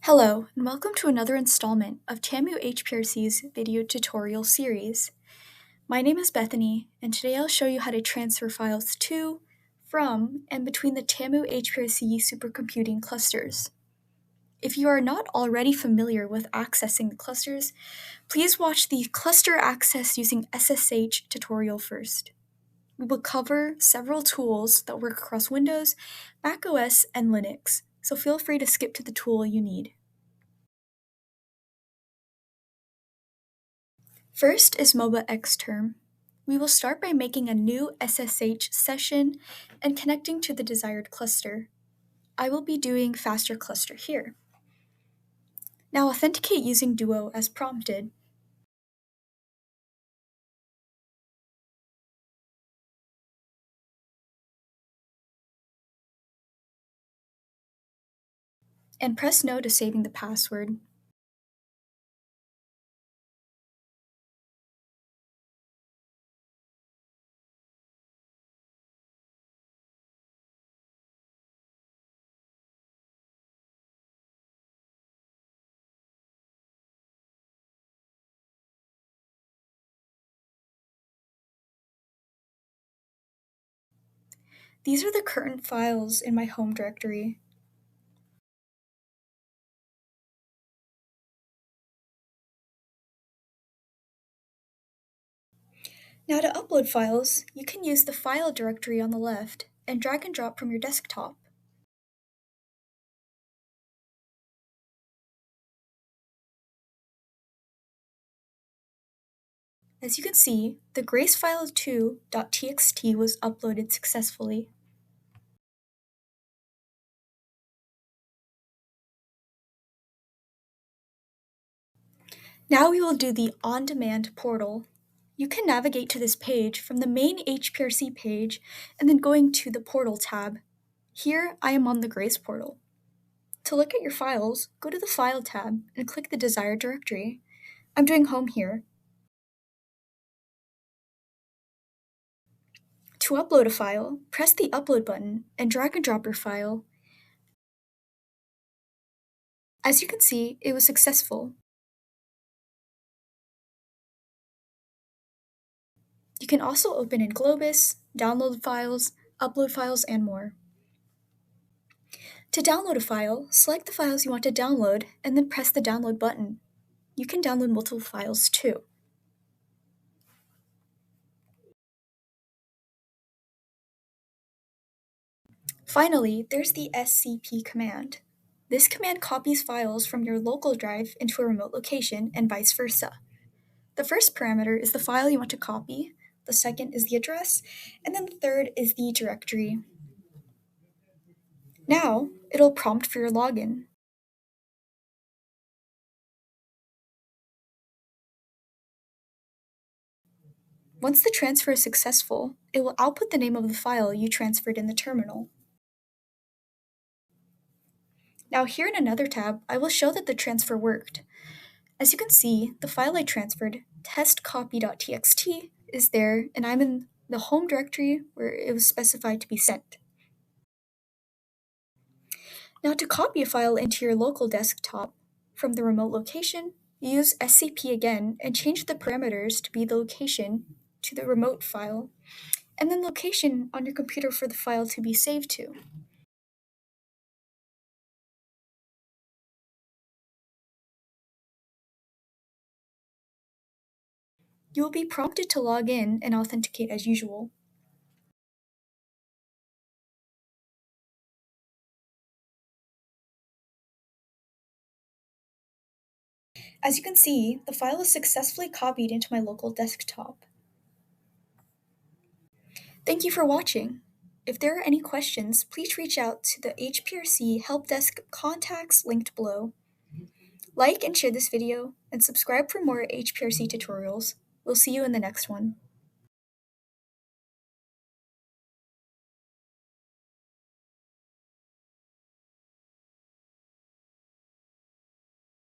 Hello, and welcome to another installment of TAMU HPRC's video tutorial series. My name is Bethany, and today I'll show you how to transfer files to, from, and between the TAMU HPRC supercomputing clusters. If you are not already familiar with accessing the clusters, please watch the Cluster Access Using SSH tutorial first. We will cover several tools that work across Windows, macOS, and Linux, so feel free to skip to the tool you need. First is MobaXterm. We will start by making a new SSH session and connecting to the desired cluster. I will be doing faster cluster here. Now authenticate using Duo as prompted. And press no to saving the password. These are the current files in my home directory. Now to upload files, you can use the file directory on the left and drag and drop from your desktop. As you can see, the gracefile2.txt was uploaded successfully. Now we will do the OnDemand Portal. You can navigate to this page from the main HPRC page and then going to the Portal tab. Here I am on the Grace portal. To look at your files, go to the File tab and click the desired directory. I'm doing Home here. To upload a file, press the Upload button and drag and drop your file. As you can see, it was successful. You can also open in Globus, download files, upload files, and more. To download a file, select the files you want to download and then press the download button. You can download multiple files too. Finally, there's the SCP command. This command copies files from your local drive into a remote location and vice versa. The first parameter is the file you want to copy, the second is the address, and then the third is the directory. Now, it'll prompt for your login. Once the transfer is successful, it will output the name of the file you transferred in the terminal. Now here in another tab, I will show that the transfer worked. As you can see, the file I transferred, testcopy.txt, is there, and I'm in the home directory where it was specified to be sent. Now to copy a file into your local desktop from the remote location, use SCP again and change the parameters to be the location to the remote file, and then location on your computer for the file to be saved to. You will be prompted to log in and authenticate as usual. As you can see, the file is successfully copied into my local desktop. Thank you for watching. If there are any questions, please reach out to the HPRC Helpdesk contacts linked below. Like and share this video, and subscribe for more HPRC tutorials. We'll see you in the next one.